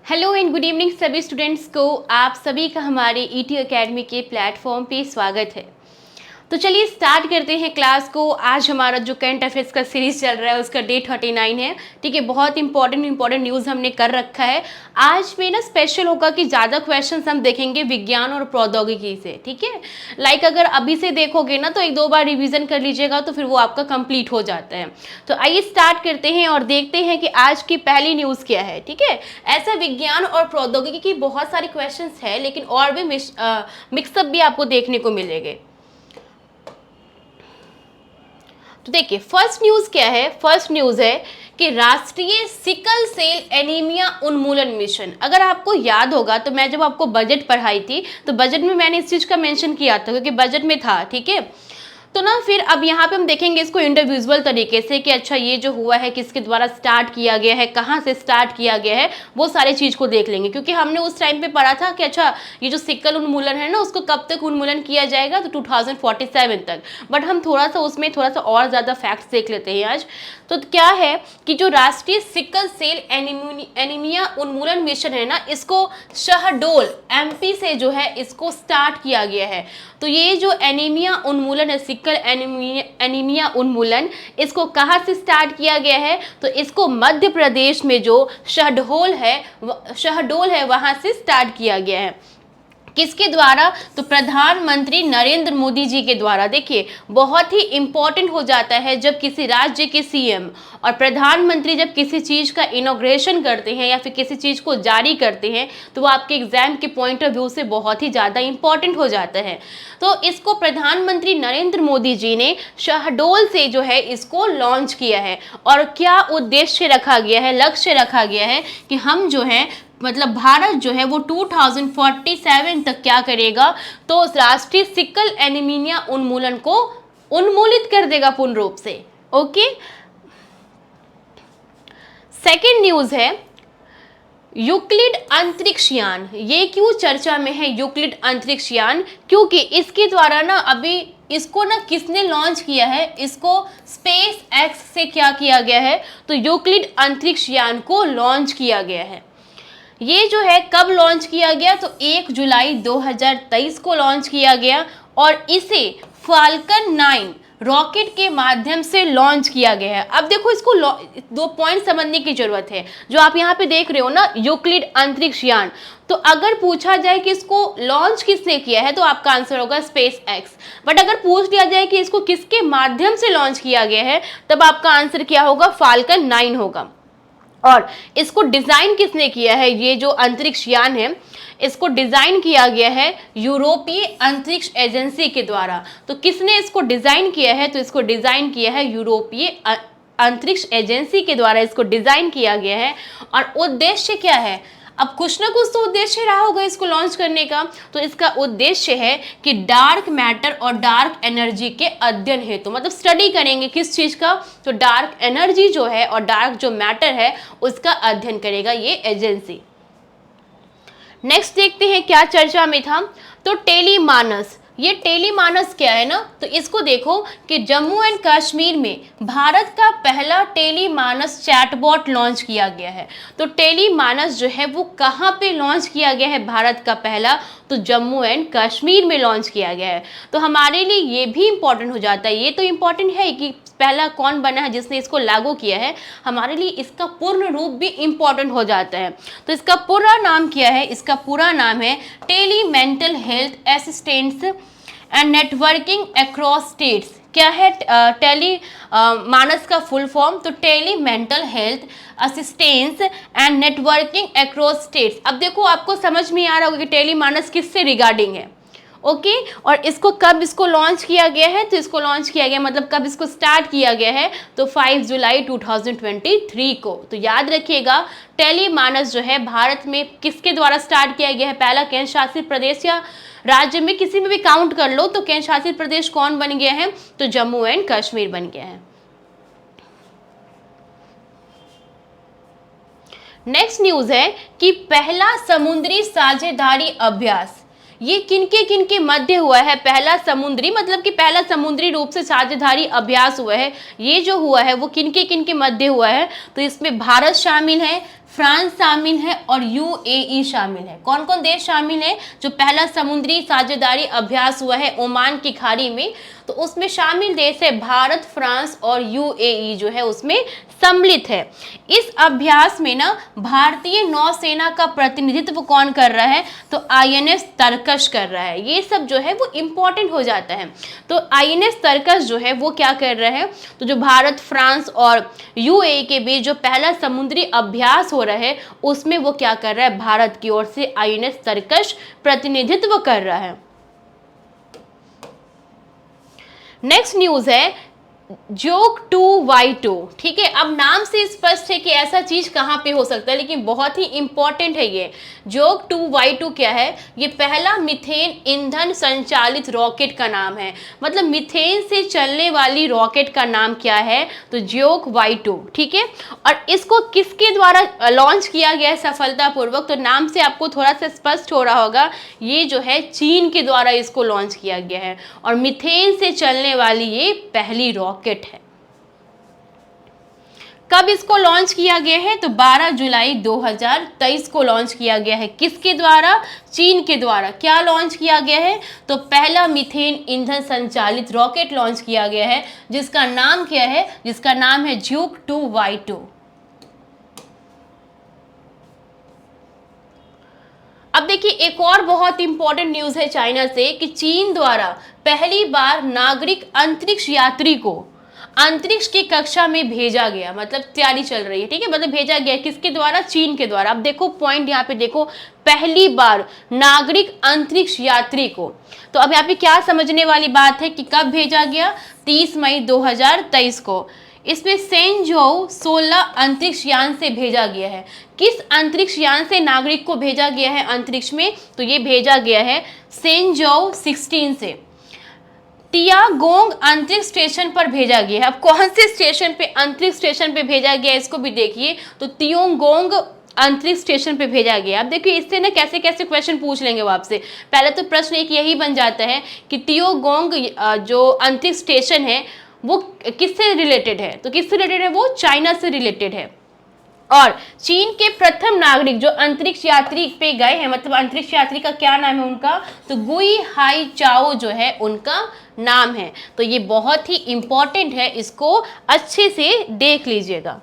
Hello and good evening सभी students को। आप सभी का हमारे ईटी एकेडमी के प्लेटफॉर्म पे स्वागत है। तो चलिए स्टार्ट करते हैं क्लास को। आज हमारा जो करंट अफेयर्स का सीरीज चल रहा है उसका डे 39 है। ठीक है, बहुत इंपॉर्टेंट न्यूज़ हमने कर रखा है। आज में ना स्पेशल होगा कि ज़्यादा क्वेश्चंस हम देखेंगे विज्ञान और प्रौद्योगिकी से। ठीक है, लाइक अगर अभी से देखोगे ना तो एक दो बार रिविजन कर लीजिएगा तो फिर वो आपका कंप्लीट हो जाता है। तो आइए स्टार्ट करते हैं और देखते हैं कि आज की पहली न्यूज़ क्या है। ठीक है, ऐसा विज्ञान और प्रौद्योगिकी की बहुत सारे क्वेश्चन है, लेकिन और भी मिक्सअप भी आपको देखने को मिलेंगे। तो देखिए फर्स्ट न्यूज़ क्या है। फर्स्ट न्यूज़ है कि राष्ट्रीय सिकल सेल एनीमिया उन्मूलन मिशन। अगर आपको याद होगा तो मैं जब आपको बजट पढ़ाई थी तो बजट में मैंने इस चीज़ का मेंशन किया था, क्योंकि बजट में था। ठीक है, तो ना फिर अब यहाँ पे हम देखेंगे इसको इंडिविजुअल तरीके से कि अच्छा ये जो हुआ है किसके द्वारा स्टार्ट किया गया है, कहाँ से स्टार्ट किया गया है, वो सारे चीज़ को देख लेंगे। क्योंकि हमने उस टाइम पे पढ़ा था कि अच्छा ये जो सिकल उन्मूलन है ना उसको कब तक उन्मूलन किया जाएगा, तो 2047 तक। बट हम थोड़ा सा उसमें थोड़ा सा और ज़्यादा फैक्ट्स देख लेते हैं आज। तो क्या है कि जो राष्ट्रीय सिकल सेल एनीमिया उन्मूलन मिशन है ना, इसको शहडोल MP से जो है इसको स्टार्ट किया गया है। तो ये जो एनीमिया उन्मूलन है, सिकल एनीमिया उन्मूलन, इसको कहाँ से स्टार्ट किया गया है, तो इसको मध्य प्रदेश में जो शहडोल है वहाँ से स्टार्ट किया गया है। किसके द्वारा, तो प्रधानमंत्री नरेंद्र मोदी जी के द्वारा। देखिए बहुत ही इंपॉर्टेंट हो जाता है जब किसी राज्य के CM और प्रधानमंत्री जब किसी चीज़ का इनॉग्रेशन करते हैं या फिर किसी चीज़ को जारी करते हैं तो वो आपके एग्जाम के पॉइंट ऑफ व्यू से बहुत ही ज़्यादा इंपॉर्टेंट हो जाता है। तो इसको प्रधानमंत्री नरेंद्र मोदी जी ने शहडोल से जो है इसको लॉन्च किया है। और क्या उद्देश्य रखा गया है, लक्ष्य रखा गया है कि हम जो है मतलब भारत जो है वो 2047 तक क्या करेगा, तो राष्ट्रीय सिकल एनीमिया उन्मूलन को उन्मूलित कर देगा पूर्ण रूप से। ओके, सेकेंड न्यूज़ है यूक्लिड अंतरिक्ष यान। ये क्यों चर्चा में है यूक्लिड अंतरिक्ष यान, क्योंकि इसके द्वारा ना अभी इसको ना किसने लॉन्च किया है, इसको स्पेस एक्स से क्या किया गया है, तो यूक्लिड अंतरिक्ष यान को लॉन्च किया गया है। ये जो है कब लॉन्च किया गया, तो 1 जुलाई 2023 को लॉन्च किया गया और इसे फाल्कन 9 रॉकेट के माध्यम से लॉन्च किया गया है। अब देखो इसको दो पॉइंट समझने की जरूरत है। जो आप यहाँ पे देख रहे हो ना यूक्लिड अंतरिक्ष यान, तो अगर पूछा जाए कि इसको लॉन्च किसने किया है तो आपका आंसर होगा स्पेस एक्स। बट अगर पूछ लिया जाए कि इसको किसके माध्यम से लॉन्च किया गया है तब आपका आंसर क्या होगा, फाल्कन 9 होगा। और इसको डिज़ाइन किसने किया है, ये जो अंतरिक्ष यान है इसको डिज़ाइन किया गया है यूरोपीय अंतरिक्ष एजेंसी के द्वारा। तो किसने इसको डिज़ाइन किया है, तो इसको डिज़ाइन किया है यूरोपीय अंतरिक्ष एजेंसी के द्वारा इसको डिज़ाइन किया गया है। और उद्देश्य क्या है, अब कुछ ना कुछ तो उद्देश्य रहा होगा इसको लॉन्च करने का। तो इसका उद्देश्य है कि डार्क मैटर और डार्क एनर्जी के अध्ययन हेतु, तो मतलब स्टडी करेंगे किस चीज़ का, तो डार्क एनर्जी जो है और डार्क जो मैटर है उसका अध्ययन करेगा ये एजेंसी। नेक्स्ट देखते हैं क्या चर्चा में था, तो टेलीमानस। ये टेलीमानस क्या है ना, तो इसको देखो कि जम्मू एंड कश्मीर में भारत का पहला टेलीमानस चैटबॉट लॉन्च किया गया है। तो टेलीमानस जो है वो कहाँ पे लॉन्च किया गया है, भारत का पहला, तो जम्मू एंड कश्मीर में लॉन्च किया गया है। तो हमारे लिए ये भी इम्पॉर्टेंट हो जाता है। ये तो इम्पॉर्टेंट है कि पहला कौन बना है जिसने इसको लागू किया है, हमारे लिए इसका पूर्ण रूप भी इम्पॉर्टेंट हो जाता है। तो इसका पूरा नाम क्या है, इसका पूरा नाम है tele mental health assistance and networking across states. क्या है टेली मानस का फुल फॉर्म, तो tele mental health assistance and networking across states. अब देखो आपको समझ में आ रहा होगा कि टेली मानस किससे रिगार्डिंग है। ओके, और इसको कब इसको लॉन्च किया गया है, तो इसको लॉन्च किया गया मतलब कब इसको स्टार्ट किया गया है, तो 5 जुलाई 2023 को। तो याद रखिएगा टेलीमानस जो है भारत में किसके द्वारा स्टार्ट किया गया है, पहला केंद्र शासित प्रदेश या राज्य में किसी में भी काउंट कर लो तो केंद्र शासित प्रदेश कौन बन गया है, तो जम्मू एंड कश्मीर बन गया है। नेक्स्ट न्यूज है कि पहला समुद्री साझेदारी अभ्यास, ये किनके मध्य हुआ है, पहला समुद्री मतलब कि पहला समुद्री रूप से साझेदारी अभ्यास हुआ है। ये जो हुआ है वो किनके मध्य हुआ है, तो इसमें भारत शामिल है, फ्रांस शामिल है और यूएई शामिल है। कौन कौन देश शामिल है? जो पहला समुद्री साझेदारी अभ्यास हुआ है ओमान की खाड़ी में, तो उसमें शामिल देश है भारत, फ्रांस और यूएई जो है उसमें सम्मिलित है। इस अभ्यास में ना भारतीय नौसेना का प्रतिनिधित्व कौन कर रहा है? तो आईएनएस तरकश कर रहा है। ये सब जो है वो इम्पोर्टेंट हो जाता है। तो आईएनएस तरकश जो है वो क्या कर रहा है? तो जो भारत, फ्रांस और यूएई के बीच जो पहला समुद्री अभ्यास हो रहा है उसमें वो क्या कर रहा है? भारत की ओर से आईएनएस तरकश प्रतिनिधित्व कर रहा है। नेक्स्ट न्यूज है जोक 2Y2। ठीक है, अब नाम से स्पष्ट है कि ऐसा चीज कहाँ पे हो सकता है, लेकिन बहुत ही इंपॉर्टेंट है ये। जोक 2Y2 क्या है? ये पहला मीथेन ईंधन संचालित रॉकेट का नाम है। मतलब मीथेन से चलने वाली रॉकेट का नाम क्या है? तो जोक Y2। ठीक है, और इसको किसके द्वारा लॉन्च किया गया है सफलतापूर्वक? तो नाम से आपको थोड़ा सा स्पष्ट हो रहा होगा, ये जो है चीन के द्वारा इसको लॉन्च किया गया है और मीथेन से चलने वाली ये पहली रॉकेट है। कब इसको लॉन्च किया गया है? तो 12 जुलाई 2023 को लॉन्च किया गया है। किसके द्वारा? चीन के द्वारा। क्या लॉन्च किया गया है? तो पहला मीथेन ईंधन संचालित रॉकेट लॉन्च किया गया है, जिसका नाम क्या है? जिसका नाम है जोक 2Y2। अब देखिए एक और बहुत इंपॉर्टेंट न्यूज है चाइना से कि चीन द्वारा पहली बार नागरिक अंतरिक्ष यात्री को अंतरिक्ष की कक्षा में भेजा गया। मतलब तैयारी चल रही है। ठीक है, मतलब भेजा गया किसके द्वारा? चीन के द्वारा। अब देखो पॉइंट यहाँ पे देखो, पहली बार नागरिक अंतरिक्ष यात्री को। तो अब यहाँ पे क्या समझने वाली बात है कि कब भेजा गया? 30 मई 2023 को। इसमें सेंजोउ 16 अंतरिक्ष यान से भेजा गया है। किस अंतरिक्ष यान से नागरिक को भेजा गया है अंतरिक्ष में? तो ये भेजा गया है सेंजोउ 16 से टियागोंग अंतरिक्ष स्टेशन पर भेजा गया है। अब कौन से स्टेशन पे, अंतरिक्ष स्टेशन पे भेजा गया है इसको भी देखिए। तो तियोंगोंग अंतरिक्ष स्टेशन पे भेजा गया। अब देखिए इससे ना कैसे कैसे क्वेश्चन पूछ लेंगे वो आपसे। पहले तो प्रश्न एक यही बन जाता है कि तियोंगोंग जो अंतरिक्ष स्टेशन है वो किससे रिलेटेड है? तो किससे रिलेटेड है? वो चाइना से रिलेटेड है। और चीन के प्रथम नागरिक जो अंतरिक्ष यात्री पे गए हैं, मतलब अंतरिक्ष यात्री का क्या नाम है उनका? तो गुई हाई चाओ जो है उनका नाम है। तो ये बहुत ही इंपॉर्टेंट है, इसको अच्छे से देख लीजिएगा।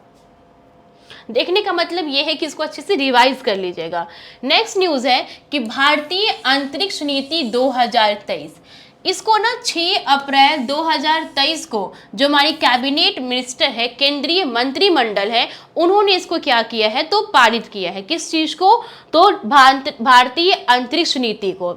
देखने का मतलब ये है कि इसको अच्छे से रिवाइज कर लीजिएगा। नेक्स्ट न्यूज है कि भारतीय अंतरिक्ष नीति 2023, इसको ना 6 अप्रैल 2023 को जो हमारी कैबिनेट मिनिस्टर है, केंद्रीय मंत्रिमंडल है, उन्होंने इसको क्या किया है? तो पारित किया है। किस चीज को? तो भारतीय अंतरिक्ष नीति को।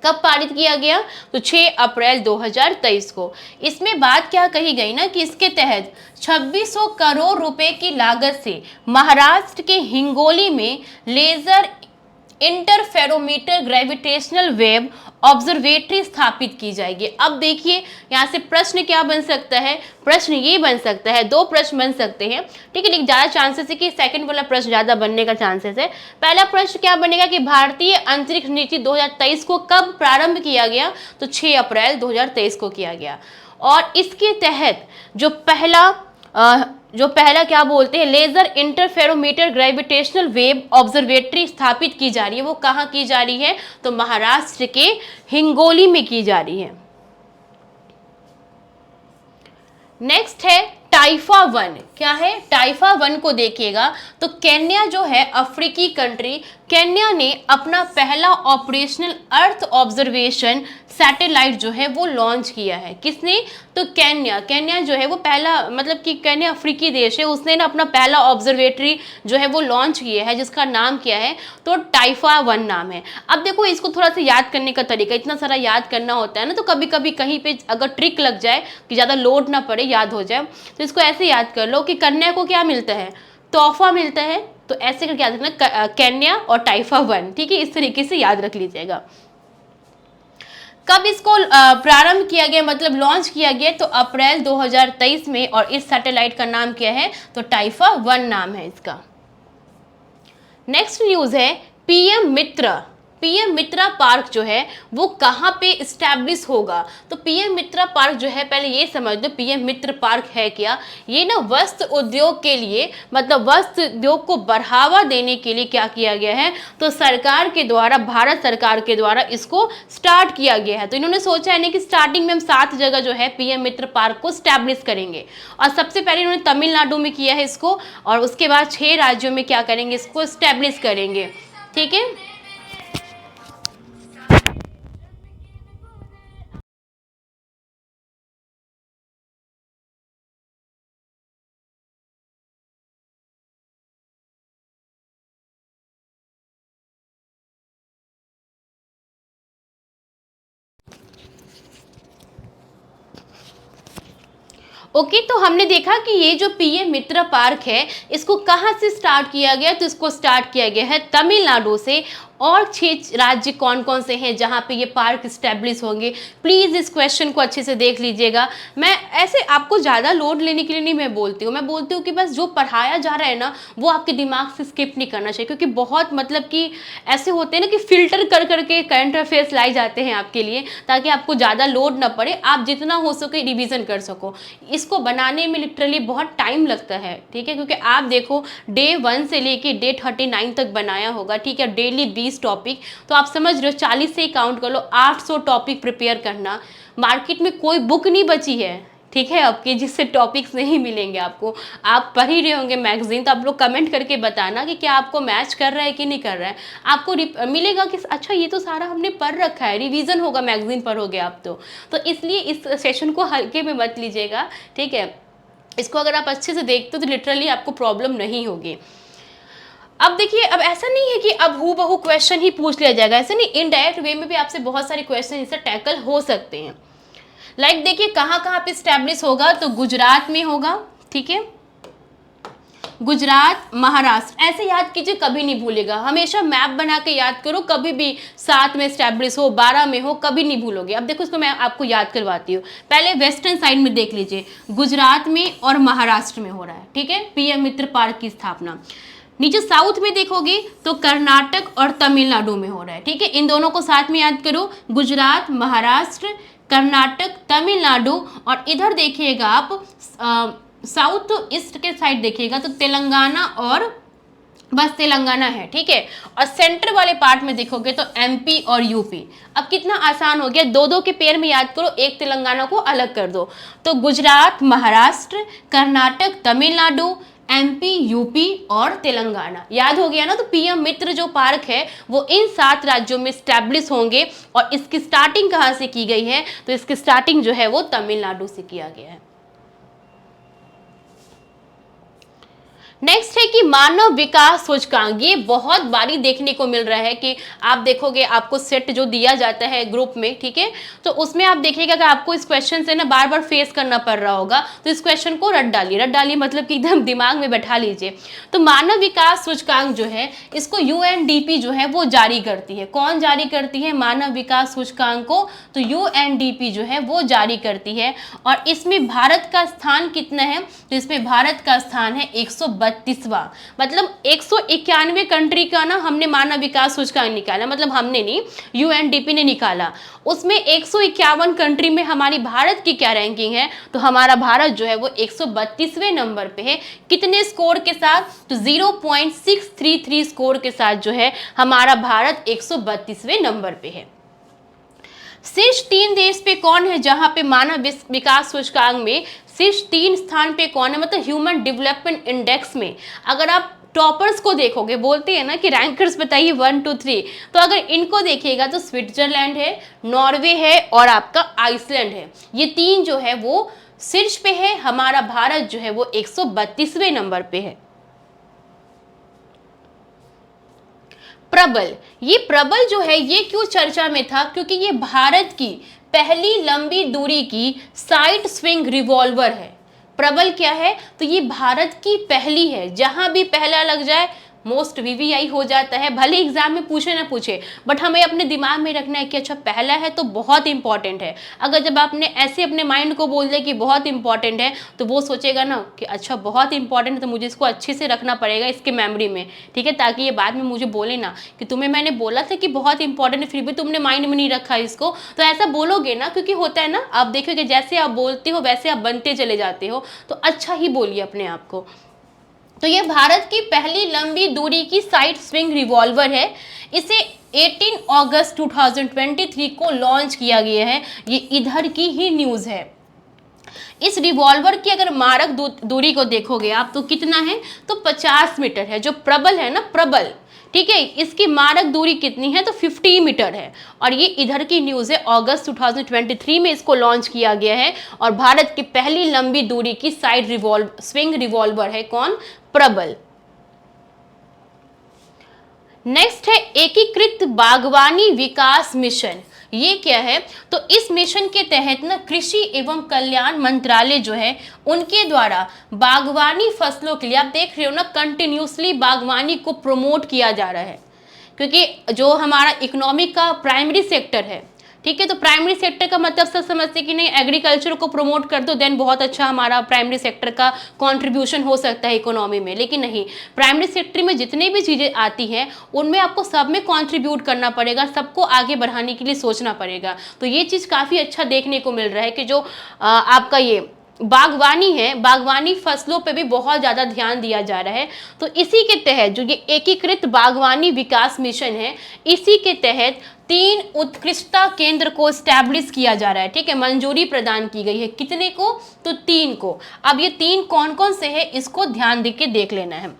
कब पारित किया गया? तो 6 अप्रैल 2023 को। इसमें बात क्या कही गई ना कि इसके तहत 2600 करोड़ रुपए की लागत से महाराष्ट्र के हिंगोली में laser interferometer gravitational wave observatory स्थापित की जाएगी। अब देखिए यहाँ से प्रश्न क्या बन सकता है? प्रश्न ये बन सकता है, दो प्रश्न बन सकते हैं। ठीक है, लेकिन ज़्यादा चांसेस है कि सेकंड वाला प्रश्न ज़्यादा बनने का चांसेस है। पहला प्रश्न क्या बनेगा कि भारतीय अंतरिक्ष नीति 2023 को कब प्रारंभ किया गया? तो 6 अप्रैल 2023 को किया गया। और इसके तहत जो पहला क्या बोलते हैं, laser interferometer gravitational wave observatory स्थापित की जा रही है। वो कहाँ की जा रही है? तो महाराष्ट्र के हिंगोली में की जा रही है। नेक्स्ट है टाइफा 1। क्या है? टाइफा 1 को देखिएगा तो केन्या जो है अफ्रीकी कंट्री, केन्या ने अपना पहला ऑपरेशनल अर्थ ऑब्जर्वेशन सैटेलाइट जो है वो लॉन्च किया है। किसने? तो केन्या जो है वो पहला, मतलब कि केन्या अफ्रीकी देश है, उसने ना अपना पहला ऑब्जर्वेटरी जो है वो लॉन्च किया है, जिसका नाम क्या है? तो टाइफा 1 नाम है। अब देखो इसको थोड़ा सा याद करने का तरीका, इतना सारा याद करना होता है ना, तो कभी कभी कहीं पे अगर ट्रिक लग जाए कि ज़्यादा लोड ना पड़े, याद हो जाए, तो इसको ऐसे याद कर लो कि कन्या को क्या मिलता है? तोहफा मिलता है। तो ऐसे करके याद रखना, केन्या और टाइफा 1। ठीक है, इस तरीके से याद रख लीजिएगा। कब इसको प्रारंभ किया गया, मतलब लॉन्च किया गया? तो अप्रैल 2023 में। और इस सैटेलाइट का नाम क्या है? तो टाइफा 1 नाम है इसका। नेक्स्ट न्यूज है पीएम मित्र। पीएम मित्रा पार्क जो है वो कहाँ पे इस्टेब्लिश होगा। तो पीएम मित्रा पार्क जो है, पहले ये समझ दो पीएम मित्र पार्क है क्या। ये ना वस्त्र उद्योग के लिए, मतलब वस्त्र उद्योग को बढ़ावा देने के लिए क्या किया गया है, तो सरकार के द्वारा, भारत सरकार के द्वारा इसको स्टार्ट किया गया है। तो इन्होंने सोचा है ना कि स्टार्टिंग में हम 7 जगह जो है पीएम मित्र पार्क को स्टैब्लिश करेंगे, और सबसे पहले इन्होंने तमिलनाडु में किया है इसको, और उसके बाद 6 राज्यों में क्या करेंगे, इसको स्टैब्लिश करेंगे। ठीक है। ओके, तो हमने देखा कि ये जो पीएम मित्र पार्क है इसको कहाँ से स्टार्ट किया गया, तो इसको स्टार्ट किया गया है तमिलनाडु से। और 6 राज्य कौन कौन से हैं जहाँ पे ये पार्क स्टैब्लिश होंगे। प्लीज़ इस क्वेश्चन को अच्छे से देख लीजिएगा। मैं ऐसे आपको ज़्यादा लोड लेने के लिए नहीं मैं बोलती हूँ, मैं बोलती हूँ कि बस जो पढ़ाया जा रहा है ना वो आपके दिमाग से स्किप नहीं करना चाहिए, क्योंकि बहुत मतलब कि ऐसे होते हैं ना कि फिल्टर कर करके करंट अफेयर्स लाई जाते हैं आपके लिए, ताकि आपको ज़्यादा लोड ना पड़े, आप जितना हो सके रिविज़न कर सको। इसको बनाने में लिटरली बहुत टाइम लगता है, ठीक है, क्योंकि आप देखो डे 1 से लेके डे 39 तक बनाया होगा, ठीक है, डेली 20 टॉपिक, तो आप समझ रहे हो 40 से ही काउंट कर लो, 800 टॉपिक प्रिपेयर करना। मार्केट में कोई बुक नहीं बची है, ठीक है, आपके जिससे टॉपिक्स नहीं मिलेंगे आपको। आप पढ़ ही रहे होंगे मैगजीन, तो आप लोग कमेंट करके बताना कि क्या आपको मैच कर रहा है कि नहीं कर रहा है। आपको मिलेगा कि अच्छा ये तो सारा हमने पढ़ रखा है, रिवीजन होगा, मैगजीन पढ़ोगे आप तो इसलिए इस सेशन को हल्के में मत लीजिएगा, ठीक है। इसको अगर आप अच्छे से देखते हो तो लिटरली आपको प्रॉब्लम नहीं होगी। अब देखिए, अब ऐसा नहीं है कि अब हूबहू क्वेश्चन ही पूछ लिया जाएगा, ऐसा नहीं, इनडायरेक्ट वे में भी आपसे बहुत सारे क्वेश्चन इससे टैकल हो सकते हैं। लाइक देखिए कहाँ कहाँ पे स्टैब्लिश होगा, तो गुजरात में होगा, ठीक है, गुजरात, महाराष्ट्र, ऐसे याद कीजिए, कभी नहीं भूलेगा, हमेशा मैप बना के याद करो, कभी भी 7 में स्टैब्लिश हो, 12 में हो, कभी नहीं भूलोगे। अब देखो इसको मैं आपको याद करवाती हूँ। पहले वेस्टर्न साइड में देख लीजिए, गुजरात में और महाराष्ट्र में हो रहा है, ठीक है, पीएम मित्र पार्क की स्थापना। नीचे साउथ में देखोगे तो कर्नाटक और तमिलनाडु में हो रहा है, ठीक है, इन दोनों को साथ में याद करो, गुजरात, महाराष्ट्र, कर्नाटक, तमिलनाडु। और इधर देखिएगा आप साउथ ईस्ट के साइड देखिएगा तो तेलंगाना, और बस तेलंगाना है, ठीक है। और सेंटर वाले पार्ट में देखोगे तो एमपी और यूपी। अब कितना आसान हो गया, 2-2 के पेयर में याद करो, एक तेलंगाना को अलग कर दो। तो गुजरात, महाराष्ट्र, कर्नाटक, तमिलनाडु, एमपी, यूपी और तेलंगाना, याद हो गया ना। तो पीएम मित्र जो पार्क है वो इन 7 राज्यों में स्टैब्लिश होंगे। और इसकी स्टार्टिंग कहाँ से की गई है, तो इसकी स्टार्टिंग जो है वो तमिलनाडु से किया गया है। नेक्स्ट है कि मानव विकास सूचकांक, ये बहुत बारी देखने को मिल रहा है कि आप देखोगे आपको सेट जो दिया जाता है ग्रुप में, ठीक है, तो उसमें आप देखिएगा कि आपको इस क्वेश्चन से ना बार बार फेस करना पड़ रहा होगा, तो इस क्वेश्चन को रट डालिए मतलब कि एकदम दिमाग में बैठा लीजिए। तो मानव विकास सूचकांक जो है इसको यूएनडीपी जो है वो जारी करती है। कौन जारी करती है मानव विकास सूचकांक को, तो यूएनडीपी जो है वो जारी करती है। और इसमें भारत का स्थान कितना है, तो इसमें भारत का स्थान है 132वां, मतलब 191 कंट्री का ना हमने मानव विकास सूचकांक निकाला, मतलब हमने नहीं, यूएनडीपी ने निकाला। उसमें 151 कंट्री में हमारी भारत की क्या रैंकिंग है, तो हमारा भारत जो है वो 132वें नंबर पे है। कितने स्कोर के साथ, तो 0.633 स्कोर के साथ जो है हमारा भारत 132वें नंबर पे है। शीर्ष 3 देश पे कौन है जहां पे मानव विकास सूचकांक में शीर्ष 3 स्थान पे कौन है, मतलब ह्यूमन डेवलपमेंट इंडेक्स में। अगर आप टॉपर्स को देखोगे, बोलते हैं ना कि रैंकर्स बताइए 1 2 3, तो अगर इनको देखिएगा तो स्विट्जरलैंड है, नॉर्वे है और आपका आइसलैंड है। ये 3 जो है वो शीर्ष पे है, हमारा भारत जो है वो 132वें नंबर पे है। प्रबल, ये प्रबल जो है ये क्यों चर्चा में था, क्योंकि ये भारत की पहली लंबी दूरी की साइड स्विंग रिवॉल्वर है। प्रबल क्या है, तो ये भारत की पहली है, जहां भी पहला लग जाए मोस्ट वीवीआई हो जाता है, भले एग्जाम में पूछे ना पूछे, बट हमें अपने दिमाग में रखना है कि अच्छा पहला है तो बहुत इंपॉर्टेंट है। अगर जब आपने ऐसे अपने माइंड को बोल दिया कि बहुत इंपॉर्टेंट है, तो वो सोचेगा ना कि अच्छा बहुत इंपॉर्टेंट है तो मुझे इसको अच्छे से रखना पड़ेगा इसके मेमोरी में, ठीक है, ताकि ये बाद में मुझे बोले ना कि तुम्हें मैंने बोला था कि बहुत इंपॉर्टेंट है फिर भी तुमने माइंड में नहीं रखा इसको। तो ऐसा बोलोगे ना, क्योंकि होता है ना, आप देखोगे जैसे आप बोलते हो वैसे आप बनते चले जाते हो, तो अच्छा ही बोलिए अपने आप को। तो ये भारत की पहली लंबी दूरी की साइड स्विंग रिवॉल्वर है। इसे 18 अगस्त 2023 को लॉन्च किया गया है। ये इधर की ही न्यूज़ है। इस रिवॉल्वर की अगर मारक दूरी को देखोगे आप तो कितना है, तो 50 मीटर है। जो प्रबल है ना, प्रबल, ठीक है, इसकी मारक दूरी कितनी है, तो 50 मीटर है। और ये इधर की न्यूज़ है, अगस्त 2023 में इसको लॉन्च किया गया है। और भारत की पहली लंबी दूरी की साइड स्विंग रिवॉल्वर है कौन, प्रबल। नेक्स्ट है एकीकृत बागवानी विकास मिशन। ये क्या है, तो इस मिशन के तहत ना कृषि एवं कल्याण मंत्रालय जो है उनके द्वारा बागवानी फसलों के लिए, आप देख रहे हो ना, कंटिन्यूसली बागवानी को प्रमोट किया जा रहा है, क्योंकि जो हमारा इकोनॉमी का प्राइमरी सेक्टर है, ठीक है, तो प्राइमरी सेक्टर का मतलब सब समझते कि नहीं, एग्रीकल्चर को प्रमोट कर दो देन बहुत अच्छा हमारा प्राइमरी सेक्टर का कंट्रीब्यूशन हो सकता है इकोनॉमी में। लेकिन नहीं, प्राइमरी सेक्टर में जितनी भी चीज़ें आती हैं उनमें आपको सब में कंट्रीब्यूट करना पड़ेगा, सबको आगे बढ़ाने के लिए सोचना पड़ेगा। तो ये चीज़ काफ़ी अच्छा देखने को मिल रहा है कि जो आपका ये बागवानी है, बागवानी फसलों पे भी बहुत ज़्यादा ध्यान दिया जा रहा है। तो इसी के तहत जो ये एकीकृत बागवानी विकास मिशन है, इसी के तहत 3 उत्कृष्टता केंद्र को स्टैब्लिश किया जा रहा है, ठीक है, मंजूरी प्रदान की गई है। कितने को, तो 3 को। अब ये 3 कौन कौन से है इसको ध्यान दे के देख लेना है।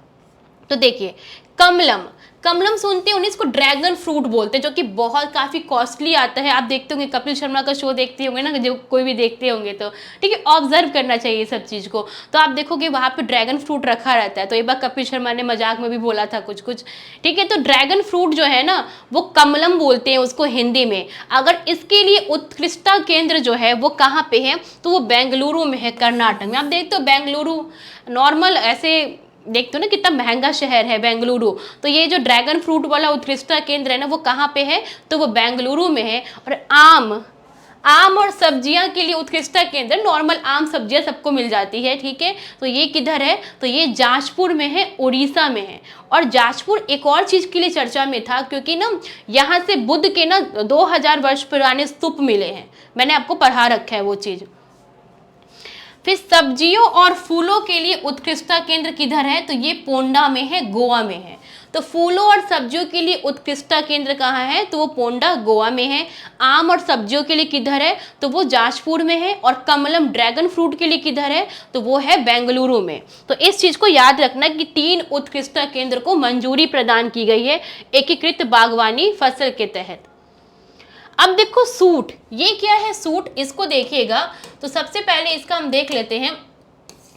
तो देखिए, कमलम, कमलम सुनते हैं, इसको ड्रैगन फ्रूट बोलते हैं, जो कि बहुत काफ़ी कॉस्टली आता है। आप देखते होंगे, कपिल शर्मा का शो देखते होंगे ना, जो कोई भी देखते होंगे तो, ठीक है, ऑब्जर्व करना चाहिए सब चीज़ को। तो आप देखोगे वहाँ पे ड्रैगन फ्रूट रखा रहता है। तो एक बार कपिल शर्मा ने मजाक में भी बोला था कुछ कुछ, ठीक है। तो ड्रैगन फ्रूट जो है ना, वो कमलम बोलते हैं उसको हिंदी में। अगर इसके लिए उत्कृष्टता केंद्र जो है वो कहाँ पे है, तो वो बेंगलुरु में है, कर्नाटक में। आप देखते हो बेंगलुरु नॉर्मल ऐसे देखते हो ना कितना महंगा शहर है बेंगलुरु, तो ये जो ड्रैगन फ्रूट वाला उत्कृष्टता केंद्र है ना, वो कहाँ पे है, तो वो बेंगलुरु में है। और आम और सब्जियां के लिए उत्कृष्टता केंद्र, नॉर्मल आम सब्जियां सबको मिल जाती है, ठीक है, तो ये किधर है, तो ये जाजपुर में है, उड़ीसा में है। और जाजपुर एक और चीज़ के लिए चर्चा में था, क्योंकि ना यहाँ से बुद्ध के ना 2000 वर्ष पुराने स्तूप मिले हैं, मैंने आपको पढ़ा रखा है वो चीज़। फिर सब्जियों और फूलों के लिए उत्कृष्टता केंद्र किधर है, तो ये पोंडा में है, गोवा में है। तो फूलों और सब्जियों के लिए उत्कृष्टता केंद्र कहाँ है, तो वो पोंडा, गोवा में है। आम और सब्जियों के लिए किधर है, तो वो जाजपुर में है। और कमलम ड्रैगन फ्रूट के लिए किधर है, तो वो है बेंगलुरु में। तो इस चीज़ को याद रखना कि 3 उत्कृष्टता केंद्र को मंजूरी प्रदान की गई है एकीकृत बागवानी फसल के तहत। अब देखो सूट, ये क्या है सूट, इसको देखिएगा तो सबसे पहले इसका हम देख लेते हैं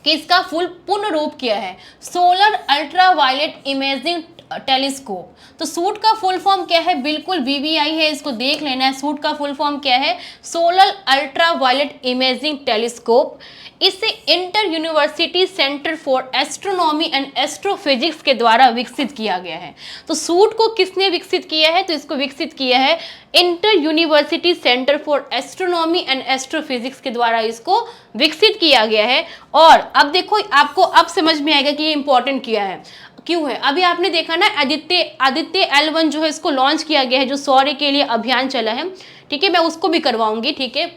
कि इसका पूर्ण रूप क्या है। Solar ultra violet imaging telescope. तो सूट का फुल फॉर्म क्या है, बिल्कुल वीवीआई है, इसको देख लेना है। सूट का फुल फॉर्म क्या है, solar ultra violet imaging telescope. इसे inter university centre for astronomy and astrophysics के द्वारा विकसित किया गया है। तो सूट को किसने विकसित किया है, तो इसको विकसित किया है inter university centre for astronomy and astrophysics के द्वारा इसको विकसित किया गया है। और अब देखो, आपको अब समझ में आएगा कि ये इंपॉर्टेंट किया है, क्यों है। अभी आपने देखा ना, आदित्य L1 जो है इसको लॉन्च किया गया है, जो सौर्य के लिए अभियान चला है, ठीक है, मैं उसको भी करवाऊंगी, ठीक है।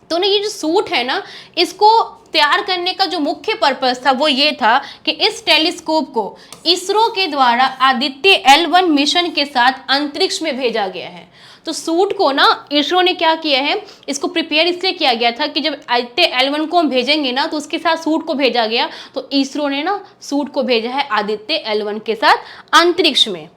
तो ना ये जो सूट है ना, इसको तैयार करने का जो मुख्य पर्पस था वो ये था कि इस टेलीस्कोप को इसरो के द्वारा आदित्य L1 मिशन के साथ अंतरिक्ष में भेजा गया है। तो सूट को ना इसरो ने क्या किया है, इसको प्रिपेयर इसलिए किया गया था कि जब आदित्य L1 को हम भेजेंगे ना, तो उसके साथ सूट को भेजा गया। तो इसरो ने ना सूट को भेजा है आदित्य L1 के साथ अंतरिक्ष में।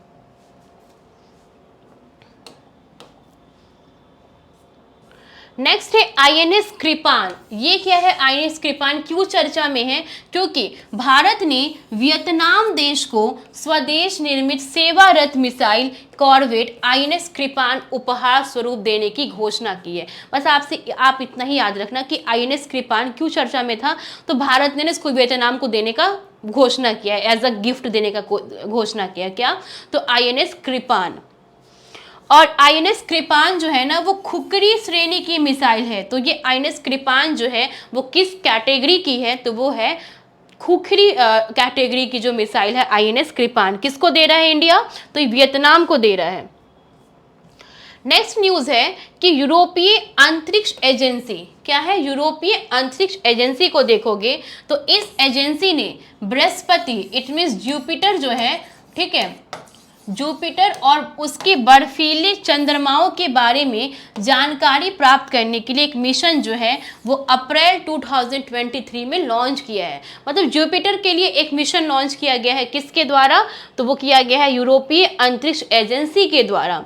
नेक्स्ट है INS कृपान। ये क्या है INS कृपान, क्यों चर्चा में है, क्योंकि भारत ने वियतनाम देश को स्वदेश निर्मित सेवारत मिसाइल कॉर्वेट INS कृपान उपहार स्वरूप देने की घोषणा की है। बस आप इतना ही याद रखना कि INS कृपान क्यों चर्चा में था, तो भारत ने इसको वियतनाम को देने का घोषणा किया है, एज अ गिफ्ट देने का घोषणा किया। क्या? तो आईएनएस कृपान। और आईएनएस कृपान जो है ना वो खुखरी श्रेणी की मिसाइल है। तो ये आईएनएस कृपान जो है वो किस कैटेगरी की है? तो वो है खुखरी कैटेगरी की जो मिसाइल है आईएनएस कृपान। किसको दे रहा है इंडिया? तो ये वियतनाम को दे रहा है। नेक्स्ट न्यूज है कि यूरोपीय अंतरिक्ष एजेंसी, क्या है? यूरोपीय अंतरिक्ष एजेंसी को देखोगे तो इस एजेंसी ने बृहस्पति, इट मीन्स जुपिटर जो है, ठीक है, जुपिटर और उसके बर्फीले चंद्रमाओं के बारे में जानकारी प्राप्त करने के लिए एक मिशन जो है वो अप्रैल 2023 में लॉन्च किया है। मतलब जुपिटर के लिए एक मिशन लॉन्च किया गया है। किसके द्वारा? तो वो किया गया है यूरोपीय अंतरिक्ष एजेंसी के द्वारा।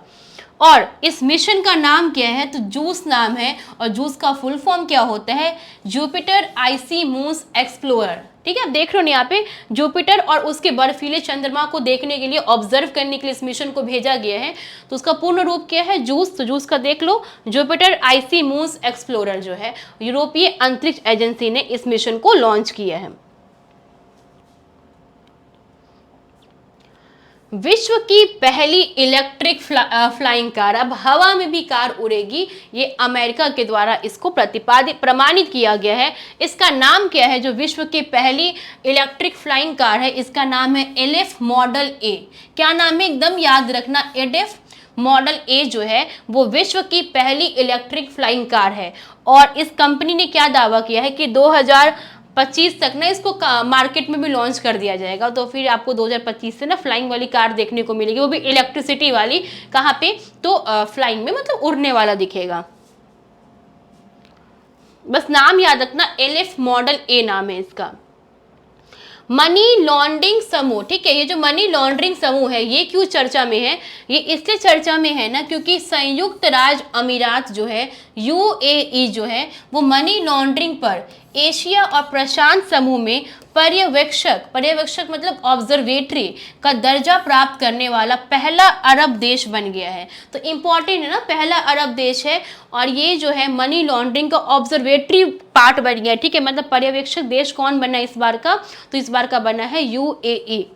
और इस मिशन का नाम क्या है? तो जूस नाम है। और जूस का फुल फॉर्म क्या होता है? Jupiter IC moons explorer. ठीक है, आप देख रहे हो यहाँ पे जुपिटर और उसके बर्फीले चंद्रमा को देखने के लिए, ऑब्जर्व करने के लिए इस मिशन को भेजा गया है। तो उसका पूर्ण रूप क्या है? जूस। तो जूस का देख लो, जुपिटर आईसी मून्स एक्सप्लोरर जो है यूरोपीय अंतरिक्ष एजेंसी ने इस मिशन को लॉन्च किया है। विश्व की पहली इलेक्ट्रिक फ्लाइंग कार, अब हवा में भी कार उड़ेगी, ये अमेरिका के द्वारा इसको प्रमाणित किया गया है। इसका नाम क्या है? जो विश्व की पहली इलेक्ट्रिक फ्लाइंग कार है इसका नाम है एलेफ मॉडल ए। क्या नाम है? एकदम याद रखना, एलेफ मॉडल ए जो है वो विश्व की पहली इलेक्ट्रिक फ्लाइंग कार है। और इस कंपनी ने क्या दावा किया है कि 2025 तक ना इसको मार्केट में भी लॉन्च कर दिया जाएगा। तो फिर आपको 2025 से ना फ्लाइंग वाली कार देखने को मिलेगी, वो भी इलेक्ट्रिसिटी वाली। कहाँ पे? तो फ्लाइंग में, मतलब उड़ने वाला दिखेगा। बस नाम याद रखना, एलेफ मॉडल ए नाम है इसका। मनी लॉन्ड्रिंग समूह, ठीक है, ये जो मनी लॉन्ड्रिंग समूह है ये क्यों चर्चा में है? ये इसलिए चर्चा में है ना क्योंकि संयुक्त राज्य अमीरात जो है, यूएई जो है, वो मनी लॉन्ड्रिंग पर एशिया और प्रशांत समूह में पर्यवेक्षक मतलब ऑब्जर्वेटरी का दर्जा प्राप्त करने वाला पहला अरब देश बन गया है। तो इम्पॉर्टेंट है ना, पहला अरब देश है और ये जो है मनी लॉन्ड्रिंग का ऑब्जर्वेटरी पार्ट बन गया है। ठीक है, मतलब पर्यवेक्षक देश कौन बना है इस बार का? तो इस बार का बना है यूएई,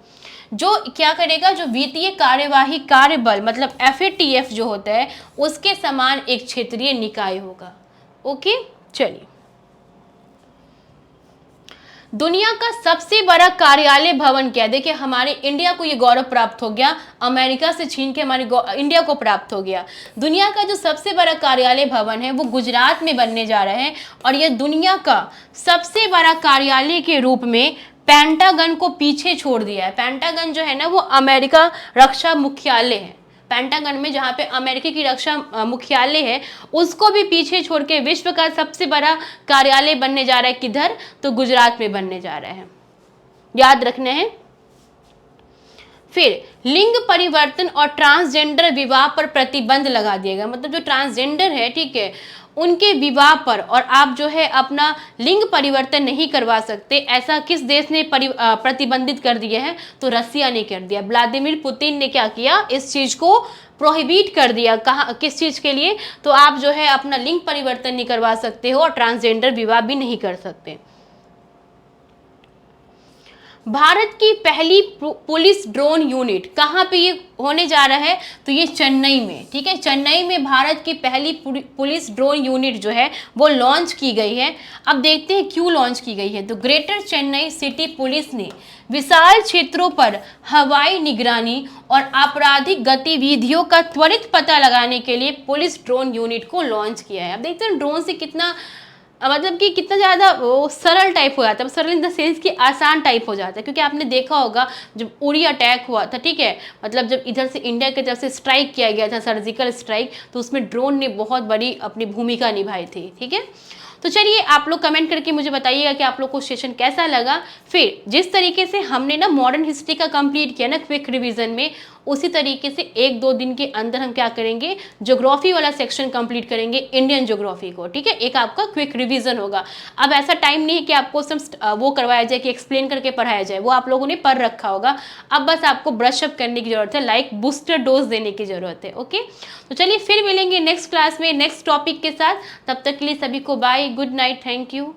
जो क्या करेगा? जो वित्तीय कार्यवाही कार्यबल मतलब एफएटीएफ जो होता है उसके समान एक क्षेत्रीय निकाय होगा। ओके, चलिए। दुनिया का सबसे बड़ा कार्यालय भवन क्या है? देखिए, हमारे इंडिया को ये गौरव प्राप्त हो गया, अमेरिका से छीन के हमारे इंडिया को प्राप्त हो गया। दुनिया का जो सबसे बड़ा कार्यालय भवन है वो गुजरात में बनने जा रहा है और ये दुनिया का सबसे बड़ा कार्यालय के रूप में पेंटागन को पीछे छोड़ दिया है। पेंटागन जो है ना वो अमेरिका रक्षा मुख्यालय है। पेंटागन में जहाँ पे अमेरिका की रक्षा मुख्यालय है उसको भी पीछे छोड़ के विश्व का सबसे बड़ा कार्यालय बनने जा रहा है। किधर? तो गुजरात में बनने जा रहा है, याद रखने हैं। फिर लिंग परिवर्तन और ट्रांसजेंडर विवाह पर प्रतिबंध लगा दिया गया। मतलब जो ट्रांसजेंडर है, ठीक है, उनके विवाह पर और आप जो है अपना लिंग परिवर्तन नहीं करवा सकते, ऐसा किस देश ने प्रतिबंधित कर दिया है? तो रसिया ने कर दिया। व्लादिमीर पुतिन ने क्या किया? इस चीज को प्रोहिबिट कर दिया। कहाँ, किस चीज के लिए? तो आप जो है अपना लिंग परिवर्तन नहीं करवा सकते हो और ट्रांसजेंडर विवाह भी नहीं कर सकते। भारत की पहली पुलिस ड्रोन यूनिट कहाँ पे ये होने जा रहा है? तो ये चेन्नई में, ठीक है, चेन्नई में भारत की पहली पुलिस ड्रोन यूनिट जो है वो लॉन्च की गई है। अब देखते हैं क्यों लॉन्च की गई है। तो ग्रेटर चेन्नई सिटी पुलिस ने विशाल क्षेत्रों पर हवाई निगरानी और आपराधिक गतिविधियों का त्वरित पता लगाने के लिए पुलिस ड्रोन यूनिट को लॉन्च किया है। अब देखते हैं ड्रोन से कितना मतलब कि कितना ज़्यादा वो सरल टाइप हो जाता है, सरल इन द सेंस कि आसान टाइप हो जाता है। क्योंकि आपने देखा होगा जब उरी अटैक हुआ था, ठीक है, मतलब जब इधर से इंडिया की तरफ से स्ट्राइक किया गया था, सर्जिकल स्ट्राइक, तो उसमें ड्रोन ने बहुत बड़ी अपनी भूमिका निभाई थी। ठीक है, तो चलिए आप लोग कमेंट करके मुझे बताइएगा कि आप लोग को सेशन कैसा लगा। फिर जिस तरीके से हमने ना मॉडर्न हिस्ट्री का कंप्लीट किया ना क्विक रिवीजन में, उसी तरीके से 1-2 दिन के अंदर हम क्या करेंगे? ज्योग्राफी वाला सेक्शन कंप्लीट करेंगे, इंडियन ज्योग्राफी को। ठीक है, एक आपका क्विक रिवीजन होगा। अब ऐसा टाइम नहीं है कि आपको सब वो करवाया जाए कि एक्सप्लेन करके पढ़ाया जाए, वो आप लोगों ने पढ़ रखा होगा। अब बस आपको ब्रशअप करने की जरूरत है, लाइक बूस्टर डोज देने की जरूरत है। ओके, तो चलिए फिर मिलेंगे नेक्स्ट क्लास में नेक्स्ट टॉपिक के साथ। तब तक के लिए सभी को bye, good night, thank you.